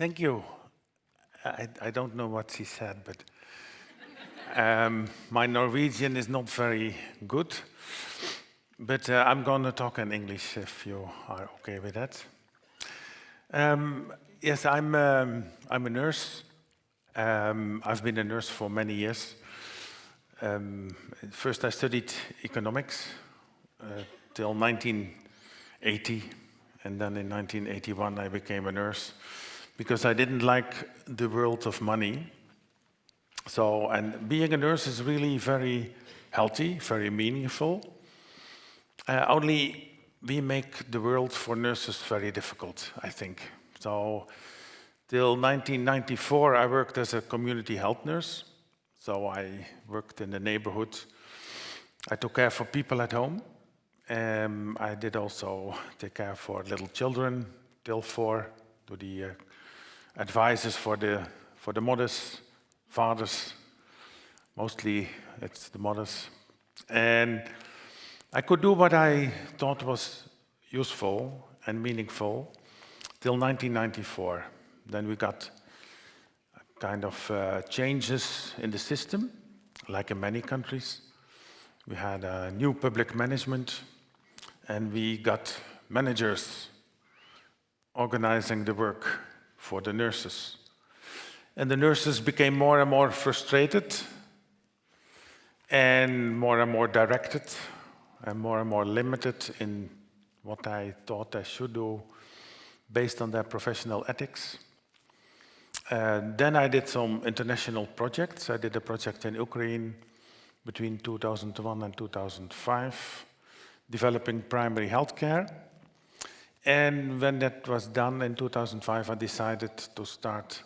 Thank you. I don't know what she said, but my Norwegian is not very good. But I'm going to talk in English if you are okay with that. Yes, I'm a nurse. I've been a nurse for many years. First, I studied economics till 1980, and then in 1981 I became a nurse because I didn't like the world of money. So, and being a nurse is really very healthy, very meaningful. Only we make the world for nurses very difficult, I think. So, till 1994, I worked as a community health nurse. So I worked in the neighborhood. I took care for people at home. I did also take care for little children, till 4, to the advisors for the mothers, fathers. Mostly it's the mothers. And I could do what I thought was useful and meaningful till 1994. Then we got kind of changes in the system, like in many countries. We had a new public management, and we got managers organizing the work for the nurses. And the nurses became more and more frustrated, and more directed, and more limited in what I thought I should do based on their professional ethics. Then I did some international projects. I did a project in Ukraine between 2001 and 2005, developing primary health care. And when that was done in 2005, I decided to start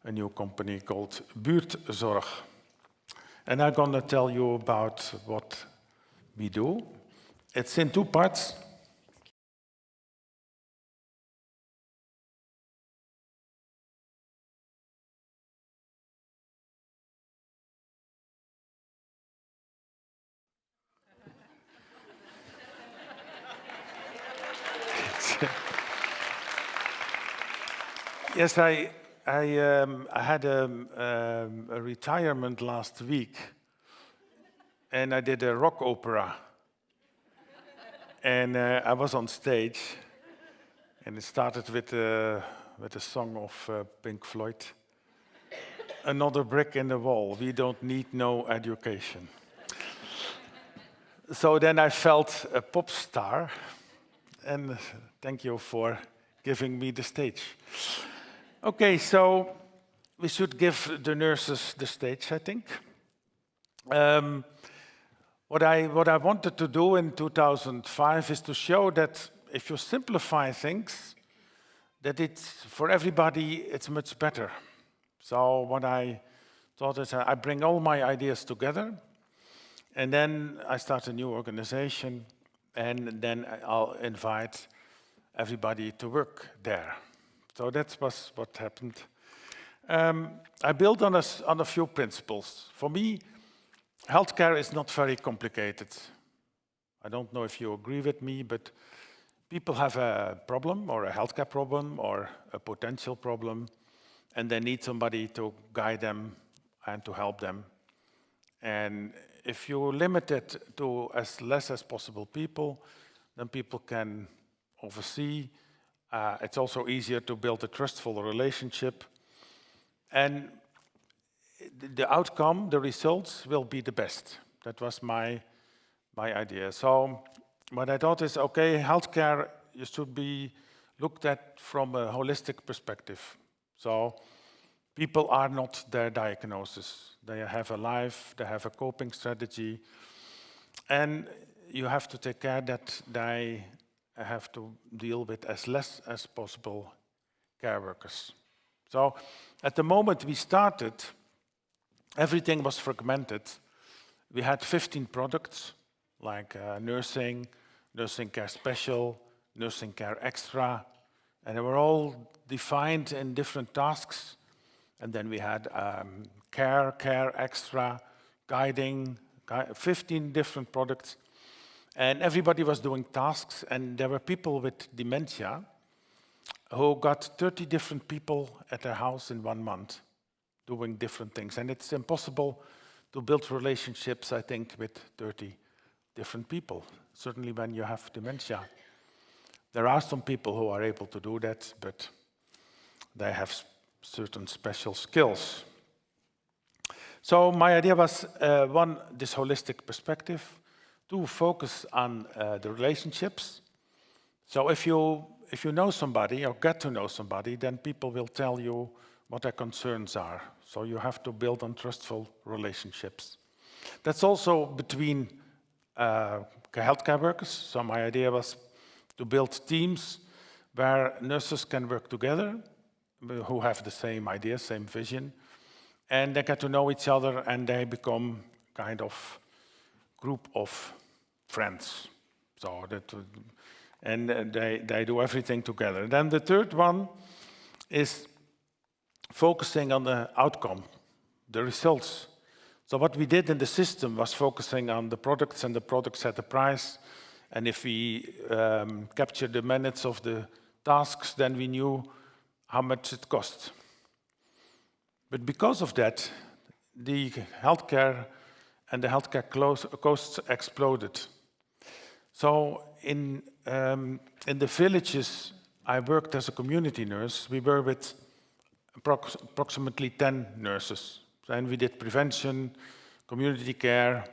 a new company called Buurtzorg. And I'm going to tell you about what we do. It's in 2 parts. Yes, I had a retirement last week, and I did a rock opera. And I was on stage, and it started with a song of Pink Floyd. Another brick in the wall, we don't need no education. So then I felt a pop star, and thank you for giving me the stage. Okay, so we should give the nurses the stage, I think. What I wanted to do in 2005 is to show that if you simplify things, that it's, for everybody, it's much better. So what I thought is I bring all my ideas together, and then I start a new organization, and then I'll invite everybody to work there. So that was what happened. I built on a few principles. For me, healthcare is not very complicated. I don't know if you agree with me, but people have a problem, or a healthcare problem, or a potential problem, and they need somebody to guide them and to help them. And if you limit it to as less as possible people, then people can oversee. It's also easier to build a trustful relationship. And the outcome, the results, will be the best. That was my idea. So what I thought is, okay, healthcare should be looked at from a holistic perspective. So people are not their diagnosis. They have a life, they have a coping strategy, and you have to take care that they have to deal with as less as possible care workers. So at the moment we started, everything was fragmented. We had 15 products, like nursing, nursing care special, nursing care extra, and they were all defined in different tasks. And then we had care extra, guiding, 15 different products. And everybody was doing tasks, and there were people with dementia. who got 30 different people at their house in 1 month doing different things. And it's impossible to build relationships, I think, with 30 different people, certainly when you have dementia. There are some people who are able to do that, but they have certain special skills. So my idea was, one, this holistic perspective, two, focus on the relationships. So if you know somebody or get to know somebody, then people will tell you what their concerns are. So you have to build on trustful relationships. That's also between healthcare workers. So my idea was to build teams where nurses can work together, who have the same idea, same vision, and they get to know each other and they become kind of group of friends. So that, and they do everything together. Then the third one is focusing on the outcome, the results. So what we did in the system was focusing on the products, and the products had a price. And if we captured the minutes of the tasks, then we knew how much it cost. But because of that, the healthcare and the healthcare costs exploded. So in the villages I worked as a community nurse, we were with approximately 10 nurses. And we did prevention, community care,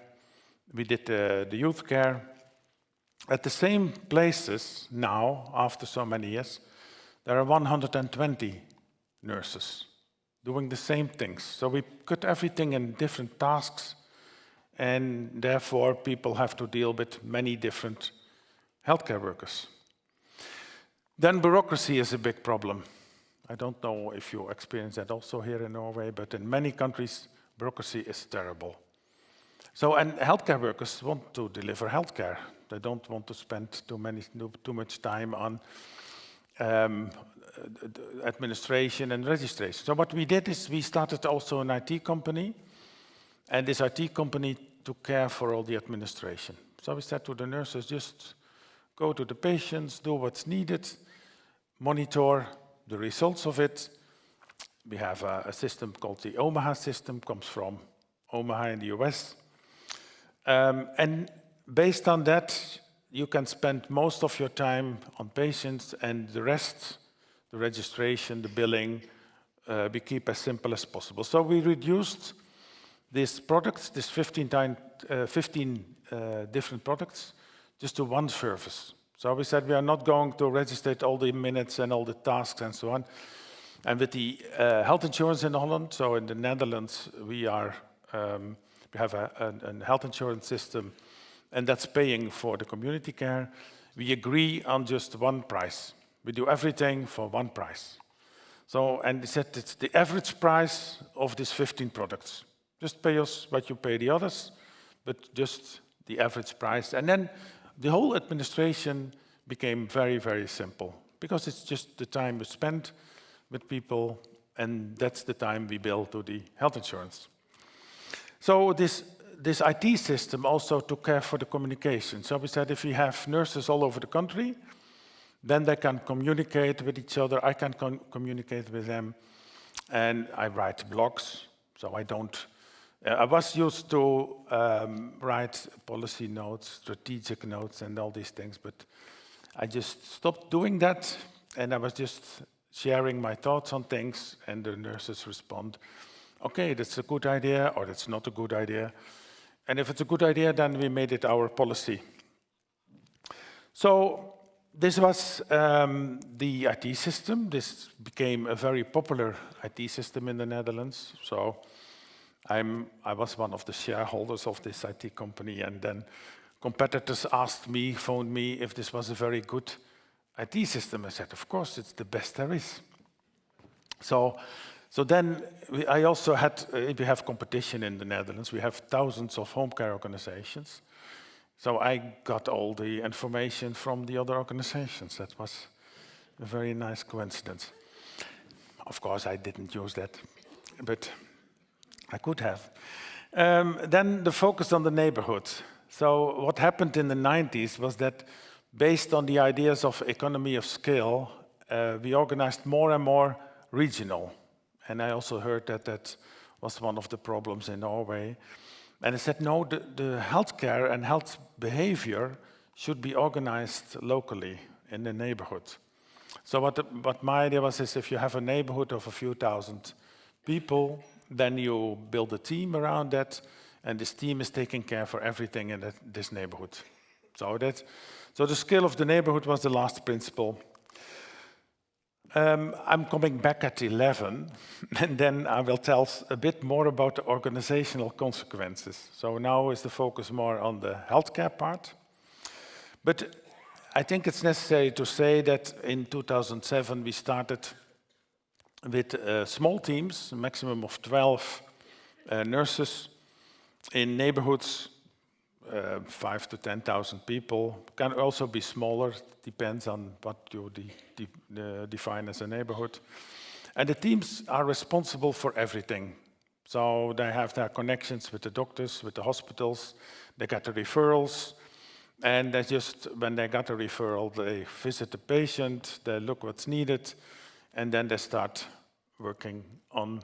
we did the youth care. At the same places now, after so many years, there are 120 nurses doing the same things. So we cut everything in different tasks, and therefore people have to deal with many different healthcare workers. Then bureaucracy is a big problem. I don't know if you experience that also here in Norway, but in many countries, bureaucracy is terrible. So, and healthcare workers want to deliver healthcare. They don't want to spend too much time on administration and registration. So what we did is we started also an IT company, and this IT company took care for all the administration. So we said to the nurses, just go to the patients, do what's needed, monitor the results of it. We have a system called the Omaha system, comes from Omaha in the US. And based on that, you can spend most of your time on patients, and the rest, the registration, the billing, we keep as simple as possible. So we reduced these products, these 15 different products, just to one service. So we said we are not going to register all the minutes and all the tasks and so on. And with the health insurance in Holland, so in the Netherlands, we have a health insurance system, and that's paying for the community care. We agree on just one price. We do everything for one price. So, and they said it's the average price of these 15 products. Just pay us what you pay the others, but just the average price. And then the whole administration became very, very simple, because it's just the time we spend with people, and that's the time we bill to the health insurance. So this IT system also took care for the communication. So we said if we have nurses all over the country, then they can communicate with each other, I can communicate with them, and I write blogs, so I don't. I was used to write policy notes, strategic notes, and all these things, but I just stopped doing that, and I was just sharing my thoughts on things, and the nurses respond, okay, that's a good idea, or that's not a good idea. And if it's a good idea, then we made it our policy. So this was the IT system. This became a very popular IT system in the Netherlands. So I was one of the shareholders of this IT company, and then competitors phoned me if this was a very good IT system. I said, of course, it's the best there is. So then I also had, we have competition in the Netherlands. We have thousands of home care organizations. So I got all the information from the other organizations. That was a very nice coincidence. Of course, I didn't use that, but I could have. Then the focus on the neighborhood. So what happened in the 90s was that based on the ideas of economy of scale we organized more and more regional. And I also heard that that was one of the problems in Norway. And I said, no, the healthcare and health behavior should be organized locally in the neighborhood. So what my idea was is if you have a neighborhood of a few thousand people, then you build a team around that, and this team is taking care for everything in this neighborhood. So the skill of the neighborhood was the last principle. I'm coming back at 11, and then I will tell a bit more about the organizational consequences. So now is the focus more on the healthcare part. But I think it's necessary to say that in 2007 we started with small teams, a maximum of 12 nurses in neighborhoods, 5 to 10,000 people. Can also be smaller, depends on what you define as a neighborhood. And the teams are responsible for everything. So they have their connections with the doctors, with the hospitals, they get the referrals, and they just, when they got a referral, they visit the patient, they look what's needed, and then they start working on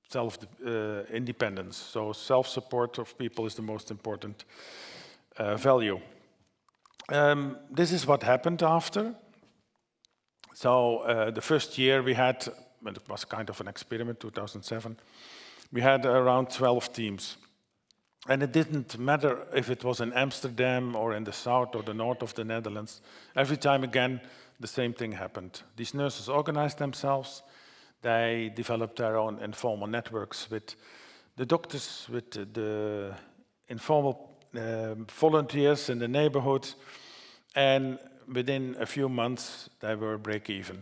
self-independence. So self-support of people is the most important value. This is what happened after. So the first year we had, well, it was kind of an experiment, 2007, we had around 12 teams. And it didn't matter if it was in Amsterdam or in the south or the north of the Netherlands. Every time again, the same thing happened. These nurses organized themselves. They developed their own informal networks with the doctors, with the informal volunteers in the neighborhood. And within a few months, they were break-even.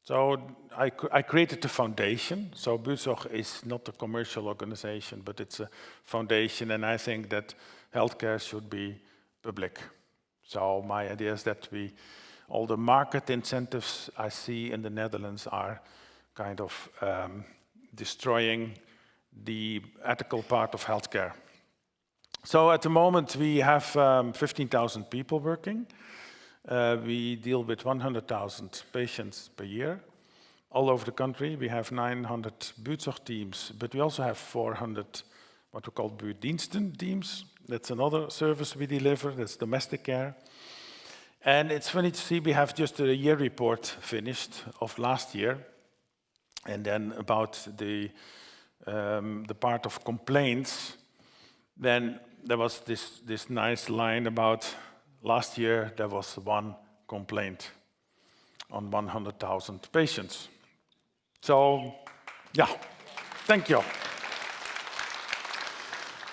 So I created a foundation. So Buurtzorg is not a commercial organization, but it's a foundation, and I think that healthcare should be public. So my idea is that all the market incentives I see in the Netherlands are kind of destroying the ethical part of healthcare. So at the moment we have 15,000 people working. We deal with 100,000 patients per year. All over the country, we have 900 Buurtzorg teams, but we also have 400 what we call buurtdiensten teams. That's another service we deliver, that's domestic care. And it's funny to see, we have just a year report finished of last year, and then about the part of complaints, then there was this nice line about last year there was 1 complaint on 100,000 patients. So, yeah, thank you.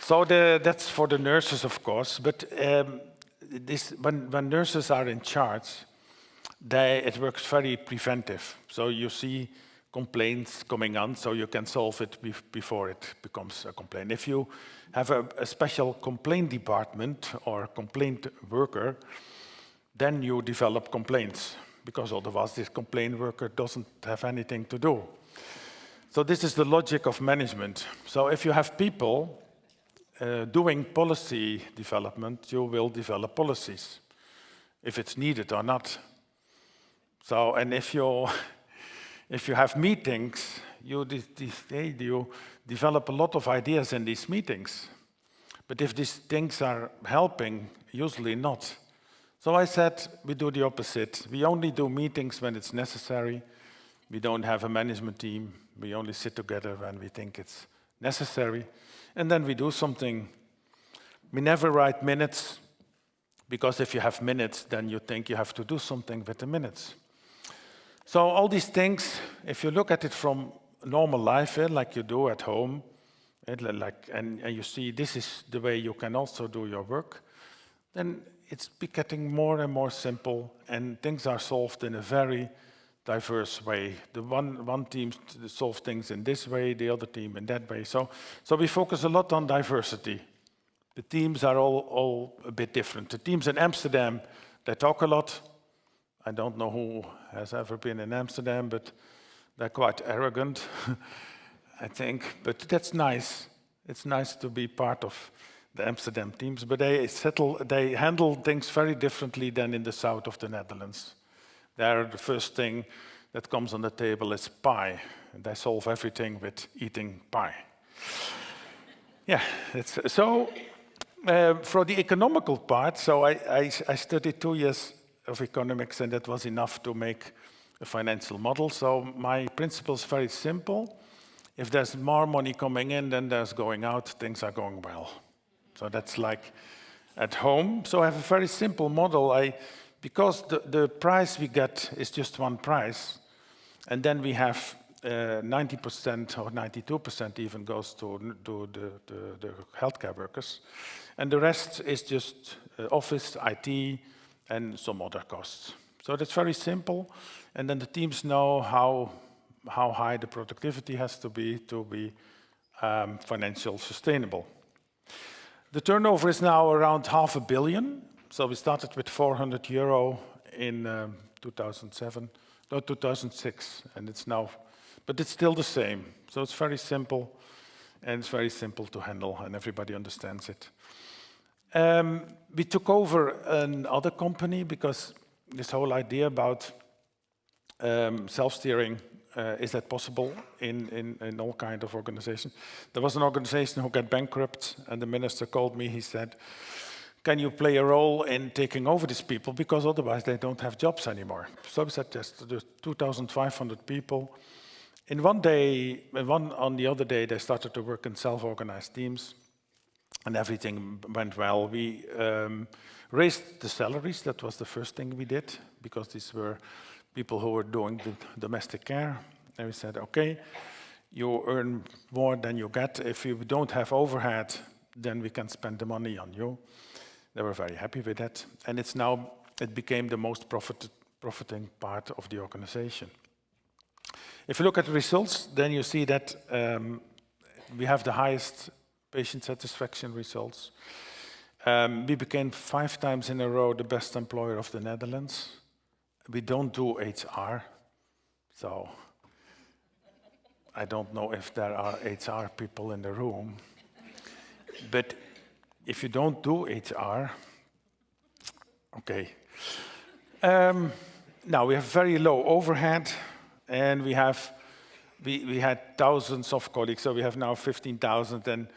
So that's for the nurses, of course, but when nurses are in charge, it works very preventive. So you see complaints coming on, so you can solve it before it becomes a complaint. If you have a special complaint department or complaint worker, then you develop complaints, because otherwise this complaint worker doesn't have anything to do. So this is the logic of management. So if you have people doing policy development, you will develop policies, if it's needed or not. So, and if you have meetings, you develop a lot of ideas in these meetings. But if these things are helping, usually not. So I said, we do the opposite. We only do meetings when it's necessary. We don't have a management team. We only sit together when we think it's necessary. And then we do something. We never write minutes, because if you have minutes, then you think you have to do something with the minutes. So all these things, if you look at it from normal life, like you do at home, and you see this is the way you can also do your work, then it's getting more and more simple, and things are solved in a very diverse way. The one team solves things in this way, the other team in that way. So we focus a lot on diversity. The teams are all a bit different. The teams in Amsterdam, they talk a lot. I don't know who has ever been in Amsterdam, but they're quite arrogant, I think. But that's nice. It's nice to be part of the Amsterdam teams, but they handle things very differently than in the south of the Netherlands. There, the first thing that comes on the table is pie, and they solve everything with eating pie. Yeah, so for the economical part, so I studied 2 years of economics, and that was enough to make a financial model. So my principle is very simple. If there's more money coming in than there's going out, things are going well. So that's like at home. So I have a very simple model. Because the price we get is just one price, and then we have 90% or 92% even goes to the healthcare workers, and the rest is just office, IT, and some other costs. So that's very simple, and then the teams know how high the productivity has to be financial sustainable. The turnover is now around €500 million. So we started with €400 in 2006, and it's now, but it's still the same. So it's very simple, and it's very simple to handle, and everybody understands it. We took over another company because this whole idea about self-steering, is that possible in all kind of organizations? There was an organization who got bankrupt, and the minister called me. He said, can you play a role in taking over these people? Because otherwise they don't have jobs anymore. So we said, yes, there's 2,500 people. In one day, on the other day, they started to work in self-organized teams, and everything went well. We raised the salaries. That was the first thing we did, because these were people who were doing the domestic care. And we said, okay, you earn more than you get. If you don't have overhead, then we can spend the money on you. They were very happy with that. And it became the most profiting part of the organization. If you look at the results, then you see that we have the highest patient satisfaction results. We became 5 times in a row the best employer of the Netherlands. We don't do HR, so I don't know if there are HR people in the room. But if you don't do HR, okay. Now we have very low overhead, and we had thousands of colleagues, so we have now 15,000. And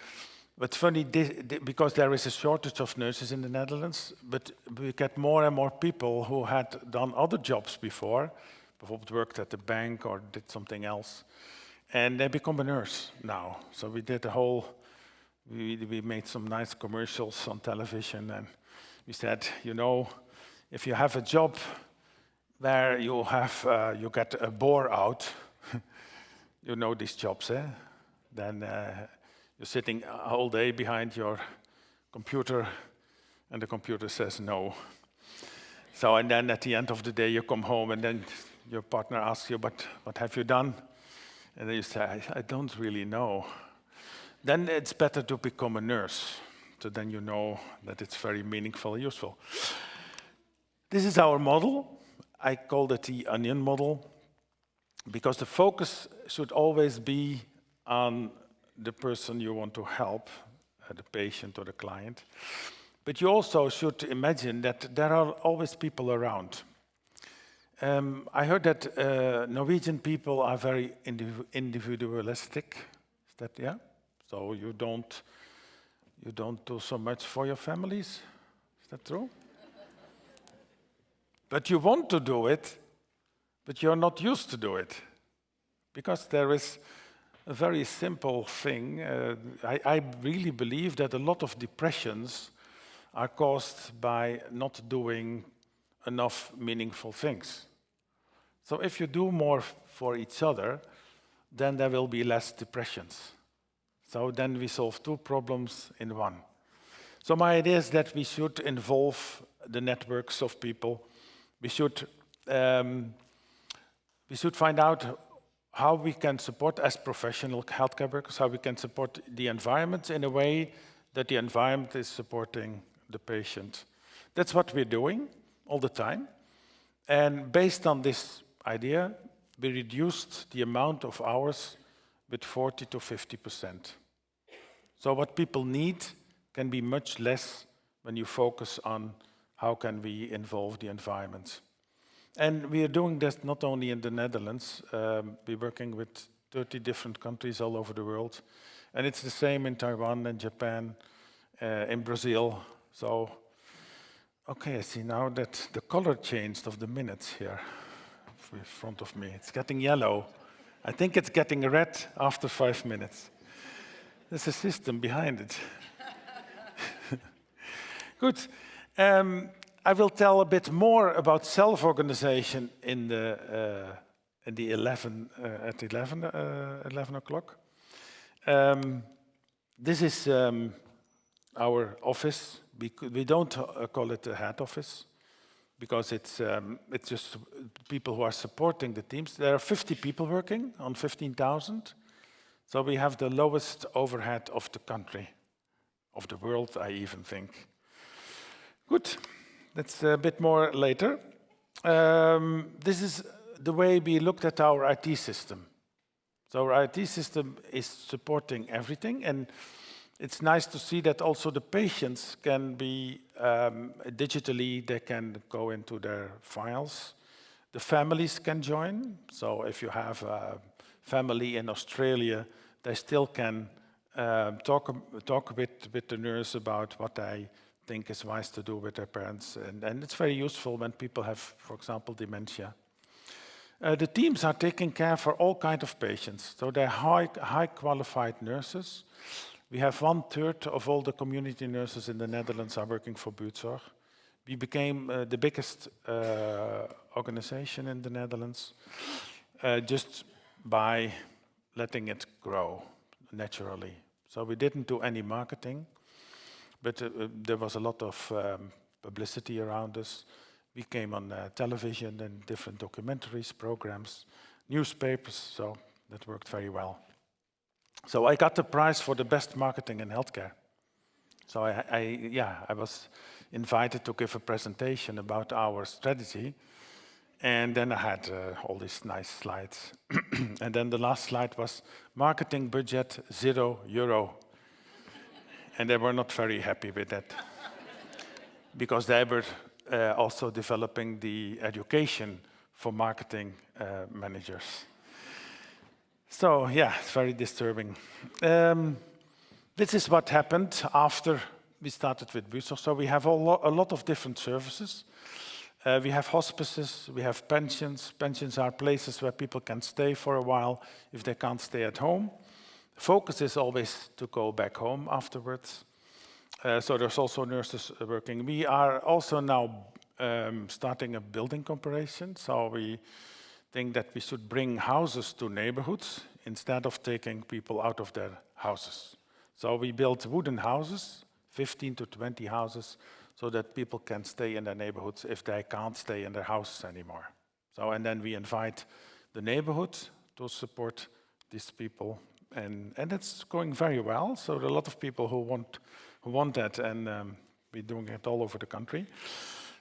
what's funny, because there is a shortage of nurses in the Netherlands, but we get more and more people who had done other jobs before, worked at the bank or did something else, and they become a nurse now. So we did we made some nice commercials on television, and we said, if you have a job where you get a bore out, these jobs, then you're sitting all day behind your computer, and the computer says no. So, and then at the end of the day, you come home, and then your partner asks you, but what have you done? And then you say, I don't really know. Then it's better to become a nurse. So then you know that it's very meaningful and useful. This is our model. I called it the onion model, because the focus should always be on the person you want to help, the patient or the client. But you also should imagine that there are always people around. I heard that Norwegian people are very individualistic. Is that, yeah? So you don't do so much for your families. Is that true? But you want to do it, but you're not used to do it. Because there is a very simple thing. I really believe that a lot of depressions are caused by not doing enough meaningful things. So if you do more for each other, then there will be less depressions. So then we solve 2 problems in 1. So my idea is that we should involve the networks of people. We should find out how we can support, as professional healthcare workers, how we can support the environment in a way that the environment is supporting the patient. That's what we're doing all the time. And based on this idea, we reduced the amount of hours with 40 to 50%. So what people need can be much less when you focus on how can we involve the environment. And we are doing this not only in the Netherlands, we're working with 30 different countries all over the world. And it's the same in Taiwan and Japan, in Brazil. So, okay, I see now that the color changed of the minutes here in front of me. It's getting yellow. I think it's getting red after 5 minutes. There's a system behind it. Good. I will tell a bit more about self-organization in the 11 o'clock. This is our office. We don't call it a head office because it's just people who are supporting the teams. There are 50 people working on 15,000. So we have the lowest overhead of the country, of the world, I even think. Good. That's a bit more later. This is the way we looked at our IT system. So our IT system is supporting everything, and it's nice to see that also the patients can be digitally, they can go into their files. The families can join. So if you have a family in Australia, they still can talk with the nurse about what they think is wise to do with their parents. And it's very useful when people have, for example, dementia. The teams are taking care for all kinds of patients. So they're high qualified nurses. We have 1/3 of all the community nurses in the Netherlands are working for Buurtzorg. We became the biggest organization in the Netherlands just by letting it grow naturally. So we didn't do any marketing. But there was a lot of publicity around us. We came on television and different documentaries, programs, newspapers, so that worked very well. So I got the prize for the best marketing in healthcare. So I was invited to give a presentation about our strategy. And then I had all these nice slides. And then the last slide was marketing budget €0. And they were not very happy with that because they were also developing the education for marketing managers. So yeah, it's very disturbing. This is what happened after we started with Buurtzorg. So we have a lot of different services. We have hospices, we have pensions. Pensions are places where people can stay for a while if they can't stay at home. Focus is always to go back home afterwards. So there's also nurses working. We are also now starting a building cooperation. So we think that we should bring houses to neighborhoods instead of taking people out of their houses. So we built wooden houses, 15 to 20 houses, so that people can stay in their neighborhoods if they can't stay in their houses anymore. So, and then we invite the neighborhood to support these people. And it's going very well. So there are a lot of people who want that, and we're doing it all over the country.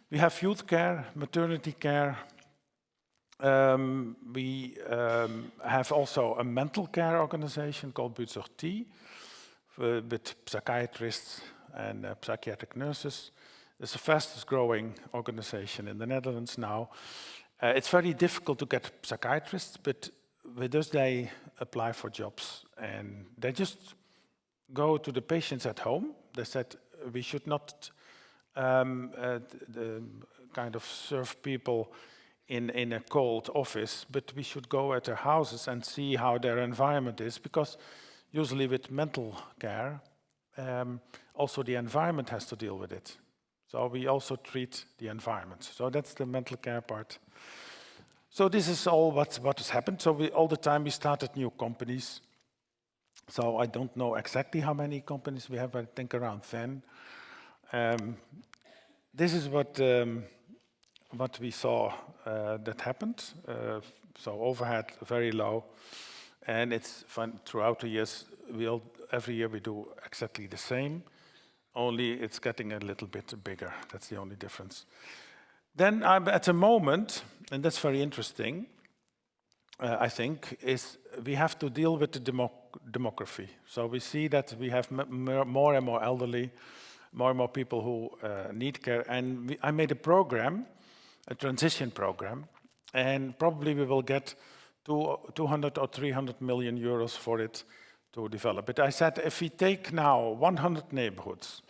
We have youth care, maternity care. We have also a mental care organization called Buurtzorg T, with psychiatrists and psychiatric nurses. It's the fastest growing organization in the Netherlands now. It's very difficult to get psychiatrists, but with us they apply for jobs and they just go to the patients at home. They said we should not kind of serve people in a cold office, but we should go at their houses and see how their environment is, because usually with mental care, also the environment has to deal with it. So we also treat the environment. So that's the mental care part. So this is all what has happened. So all the time we started new companies. So I don't know exactly how many companies we have. I think around 10. This is what we saw that happened. So overhead very low, and it's fun throughout the years. Every year we do exactly the same. Only it's getting a little bit bigger. That's the only difference. Then at the moment, and that's very interesting, I think, is we have to deal with the demography. So we see that we have more and more elderly, more and more people who need care. And I made a program a transition program, and probably we will get 200 or 300 million euros for it to develop it. I said, if we take now 100 neighborhoods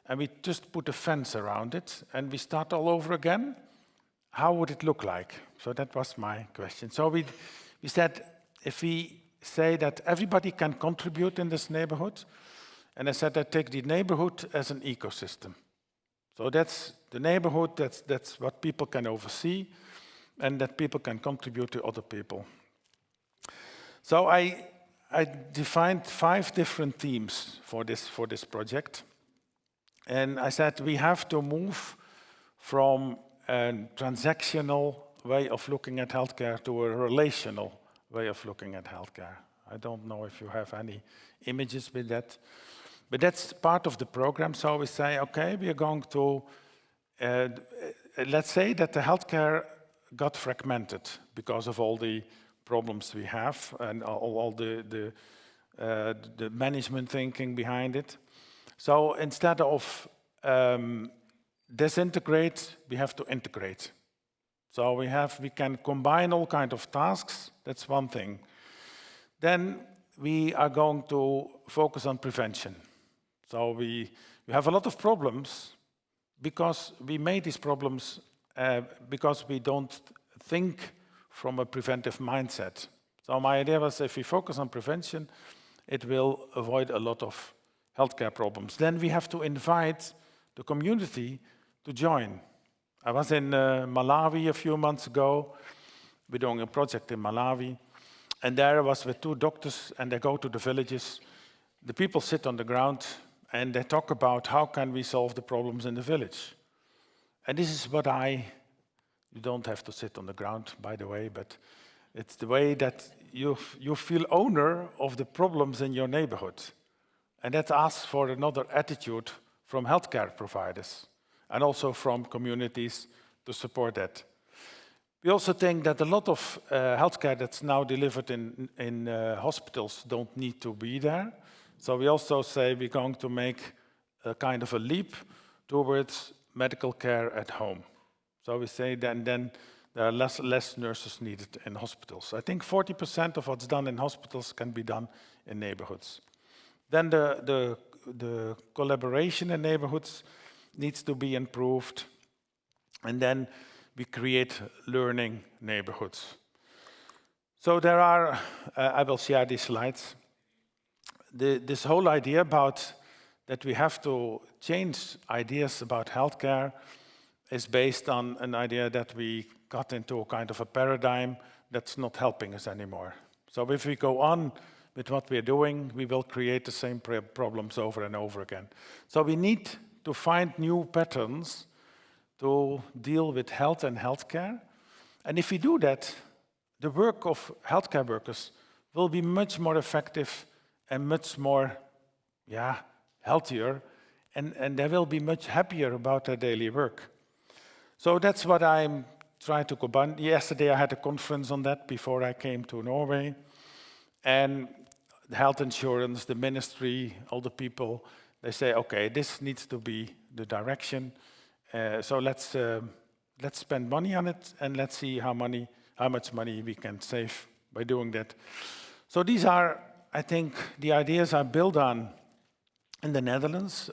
and we just put a fence around it and we start all over again, how would it look like? So that was my question. So we said, if we say that everybody can contribute in this neighborhood, and I said, I take the neighborhood as an ecosystem. So that's the neighborhood, that's what people can oversee, and that people can contribute to other people. So I defined 5 different themes for this project. And I said we have to move from a transactional way of looking at healthcare to a relational way of looking at healthcare. I don't know if you have any images with that, but that's part of the program. So we say, okay, we are going to, let's say that the healthcare got fragmented because of all the problems we have and all the management thinking behind it. So instead of disintegrate, we have to integrate. So we can combine all kinds of tasks. That's one thing. Then we are going to focus on prevention. So we have a lot of problems because we made these problems because we don't think from a preventive mindset. So my idea was, if we focus on prevention, it will avoid a lot of healthcare problems. Then we have to invite the community to join. I was in Malawi a few months ago. We're doing a project in Malawi. And there I was with 2 doctors, and they go to the villages. The people sit on the ground, and they talk about how can we solve the problems in the village. And this is what you don't have to sit on the ground, by the way, but it's the way that you feel owner of the problems in your neighborhood. And that asks for another attitude from healthcare providers and also from communities to support that. We also think that a lot of healthcare that's now delivered in hospitals don't need to be there. So we also say we're going to make a kind of a leap towards medical care at home. So we say then there are less nurses needed in hospitals. I think 40% of what's done in hospitals can be done in neighborhoods. Then the collaboration in neighborhoods needs to be improved. And then we create learning neighborhoods. So there are, I will share these slides. This whole idea about that we have to change ideas about healthcare is based on an idea that we got into a kind of a paradigm that's not helping us anymore. So if we go on with what we're doing, we will create the same problems over and over again. So we need to find new patterns to deal with health and healthcare. And if we do that, the work of healthcare workers will be much more effective and much more healthier, and they will be much happier about their daily work. So that's what I'm trying to combine. Yesterday I had a conference on that before I came to Norway. And the health insurance, the ministry, all the people, they say, okay, this needs to be the direction. So let's spend money on it, and let's see how much money we can save by doing that. So these are, I think, the ideas I built on in the Netherlands.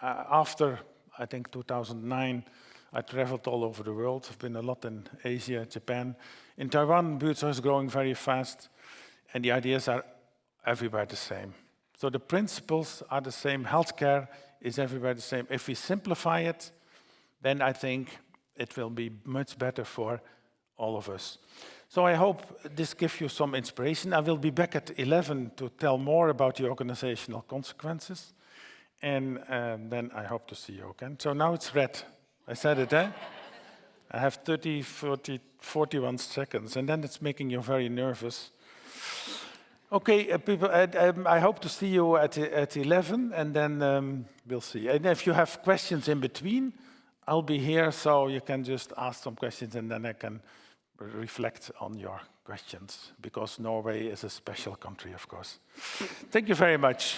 After, I think, 2009, I traveled all over the world. I've been a lot in Asia, Japan. In Taiwan, Buurtzorg is growing very fast, and the ideas are everywhere the same. So the principles are the same. Healthcare is everywhere the same. If we simplify it, then I think it will be much better for all of us. So I hope this gives you some inspiration. I will be back at 11 to tell more about the organizational consequences. And then I hope to see you again. So now it's red. I said it, eh? I have 30, 40, 41 seconds, and then it's making you very nervous. Okay, people, I hope to see you at 11, and then we'll see. And if you have questions in between, I'll be here, so you can just ask some questions, and then I can reflect on your questions, because Norway is a special country, of course. Thank you very much.